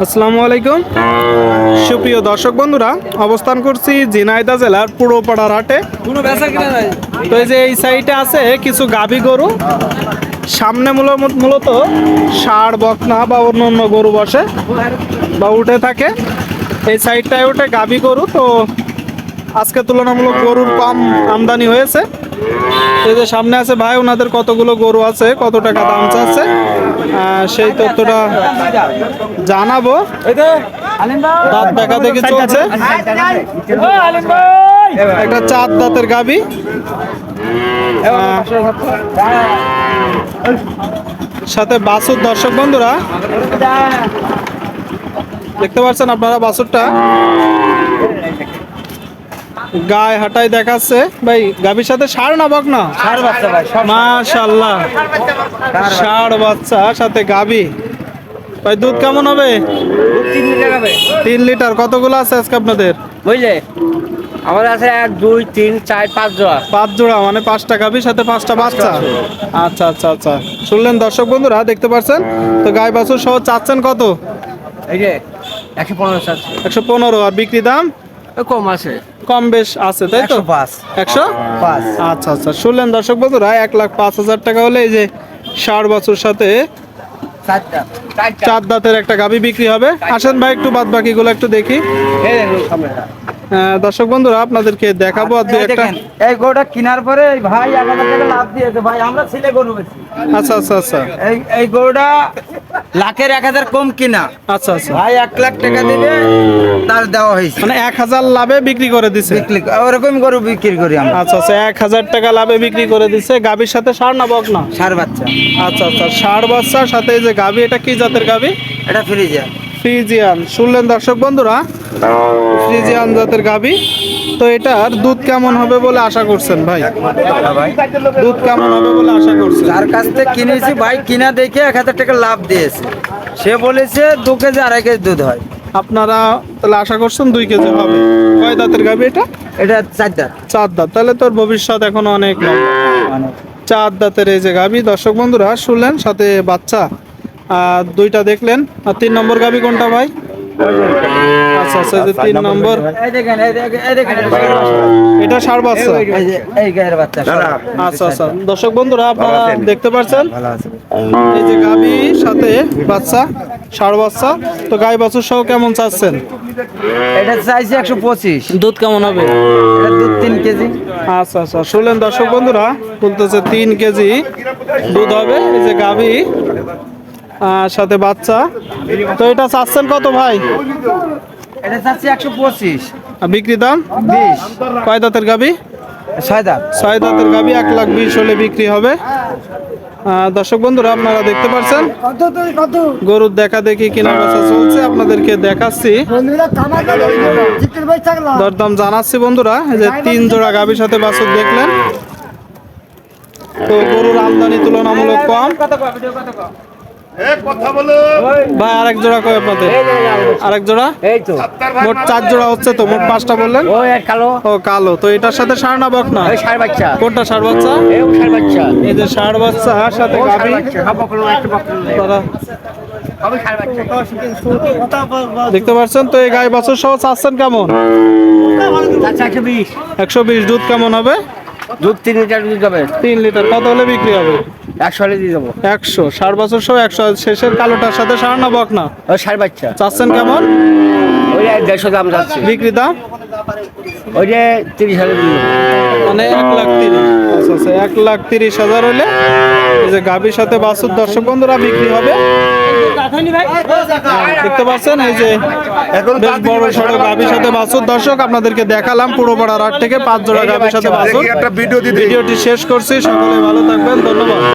আসসালামু আলাইকুম সুপ্রিয় দর্শক বন্ধুরা, অবস্থান করছি ঝিনাইদহ জেলার পুরোপাড়ার হাটে। তো এই যে এই সাইডে আছে কিছু গাভী গরু, সামনে মূলত ষাঁড় বকনা বা অন্য অন্য গরু বসে বা উঠে থাকে। এই সাইডটায় উঠে গাভী গরু। তো আজকে তুলনামূলক গরুর কম আমদানি হয়েছে। এই যে সামনে আছে ভাই, ওনাদের কতগুলো গরু আছে, কত টাকা দাম চাচ্ছে সেই তথ্যটা জানাবো। দাঁত দেখা দেখি চলছে, একটা 4 দাঁতের গাভী, সাথে বাছুর। দর্শক বন্ধুরা দেখতে পাচ্ছেন আপনারা বাছুরটা গায়ে হাঁটাই দেখাচ্ছে। ভাই গাভীর সাথে ষাঁড় না বকনা? মাশাআল্লাহ, ষাঁড় বাচ্চা সাথে গাভী। ভাই দুধ কেমন হবে? 3 লিটার। কতগুলো আছে আজকে আপনাদের? বুঝলে আমাদের আছে 1 2 3 4 5 জোড়া। 5 জোড়া, মানে 5টা গাভী সাথে 5টা বাচ্চা। আচ্ছা আচ্ছা আচ্ছা, শুনলেন দর্শক বন্ধুরা, দেখতে পাচ্ছেন। তো গাই বাছুর সহ চাচ্ছেন কত? এই যে 115 আছে। 115। আর বিক্রি দাম কম আছে, কম বেশ আছে, তাই তো? 105। আচ্ছা আচ্ছা, শুনলেন দর্শক বন্ধুরা, 1,05,000 টাকা হলে এই যে ষাঁড় বাছুর সাথে 4 দাঁতের একটা গাভী বিক্রি হবে। আসেন ভাই একটু বাদ বাকিগুলো একটু দেখি। দর্শক বন্ধুরা আপনাদেরকে দেখাবো আর দুই একটা। এই গরুটা কেনার পরে এই ভাই 1000 টাকা লাভ দিয়েছে। ভাই আমরা ছেলে গরু বেশি। আচ্ছা আচ্ছা আচ্ছা, এই গরুটা লাখের 1000 কম কিনা। আচ্ছা আচ্ছা, ভাই 1 লাখ টাকা দিবে তার দেওয়া হয়েছে, মানে 1000 লাভে বিক্রি করে দিছে। ওরকম গরু বিক্রি করি আমরা। আচ্ছা আচ্ছা, 1000 টাকা লাভে বিক্রি করে দিছে। গাভীর সাথে ষাঁড় না বকনা? ষাঁড় বাচ্চা। আচ্ছা আচ্ছা, ষাঁড় বাচ্চার সাথে এই যে গাভী, এটা কি জাতের গাভী? এটা ফ্রিজিয়ান। ফ্রিজিয়ান। শুনলেন দর্শক বন্ধুরা, ফ্রিজিয়ান জাতের গাভী। তো এটার দুধ কেমন হবে বলে আশা করছেন ভাই? দুধ কেমন হবে বলে আশা করছেন? যার কাছ থেকে কিনেছি ভাই, কিনা দেখে 1000 টাকা লাভ দিয়েছে। সে বলেছে 2 কেজি 2.5 কেজি দুধ হয়। আপনারা তাহলে আশা করছেন 2 কেজি হবে। কয় দাঁতের গাভী এটা? এটা 4 দাঁত। 4 দাঁত। তাহলে তোর ভবিষ্যৎ এখন অনেক লম্বা। 4 দাঁতের এই যে গাভী। দর্শক বন্ধুরা শুনলেন, সাথে বাচ্চা দুইটা দেখলেন। আর 3 নম্বর গাভী কোনটা ভাই? আচ্ছা আচ্ছা, যে 3 নম্বর, এই দেখেন এটা ষাঁড় বাচ্চা। এই গায়ের বাচ্চা। আচ্ছা আচ্ছা, দর্শক বন্ধুরা আপনারা দেখতে পাচ্ছেন, ভালো আছে। এই যে গাভী সাথে বাচ্চা, ষাঁড় বাচ্চা। তো গাই বাছুর সহ কেমন চাচ্ছেন? এটা চাইছি 125। দুধ কেমন হবে? এটা দুধ 3 কেজি। আচ্ছা আচ্ছা, শুনলেন দর্শক বন্ধুরা, বলতেছে 3 কেজি দুধ হবে। এই যে গাভী সাথে বাচ্চা। তো এটা চাচ্ছেন কত ভাই? এটা চাচ্ছি 125। আর বিক্রি দাম 20। কয় দাঁতের গাভী? 6 দাঁত। 6 দাঁতের গাভী, 1,20,000 হলে বিক্রি হবে। দর্শক বন্ধুরা আপনারা দেখতে পাচ্ছেন, গরুর দেখা দেখি কেনা বেচা চলছে, আপনাদেরকে দেখাচ্ছি, দরদাম জানাচ্ছি বন্ধুরা। এই যে 3 জোড়া গাভীর সাথে বাছুর দেখলেন। তো গরুর আমদানি তুলনামূলক কম। ভাই আরেক জোড়া কয় আপনাদের? আরেক জোড়া? এই তো মোট 4 জোড়া হচ্ছে, তো মোট 5টা বললেন। ওই এক কালো। ও কালো। তো এটার সাথে ষাঁড় না বকনা? ওই ষাঁড় বাচ্চা। কোনটা ষাঁড় বাচ্চা? এই ষাঁড় বাচ্চা। এই যে ষাঁড় বাচ্চা সাথে গাভী। দেখতে পাচ্ছেন। তো এই গাই বাছুর সহ চাচ্ছেন কেমন? 120। দুধ কেমন হবে? দুধ 3 লিটার দুধ হবে। 3 লিটার। কত হলে বিক্রি হবে? 100 হলে দিয়ে দেবো। 100। ষাঁড় বাছুর সহ 100। শেষের কালোটার সাথে ষাঁড় না বকনা? ওই ষাঁড় বাচ্চা। চাচ্ছেন কেমন? ওই 150 দাম যাচ্ছে। বিক্রি দাম ওই যে 30 হাজার দিয়ে দেবো। মানে 1,30,000। আচ্ছা আচ্ছা, 1,30,000 হলে এই যে গাভীর সাথে বাছুর দর্শক বন্ধুরা বিক্রি হবে। দেখতে পাচ্ছেন, এই যে বেশ বড় সড়ো গাভীর সাথে বাছুর। দর্শক আপনাদেরকে দেখালাম পুরোপাড়ার হাট থেকে 5 জোড়া গাভীর সাথে বাছুর। ভিডিওটি শেষ করছি। সকলে ভালো থাকবেন, ধন্যবাদ।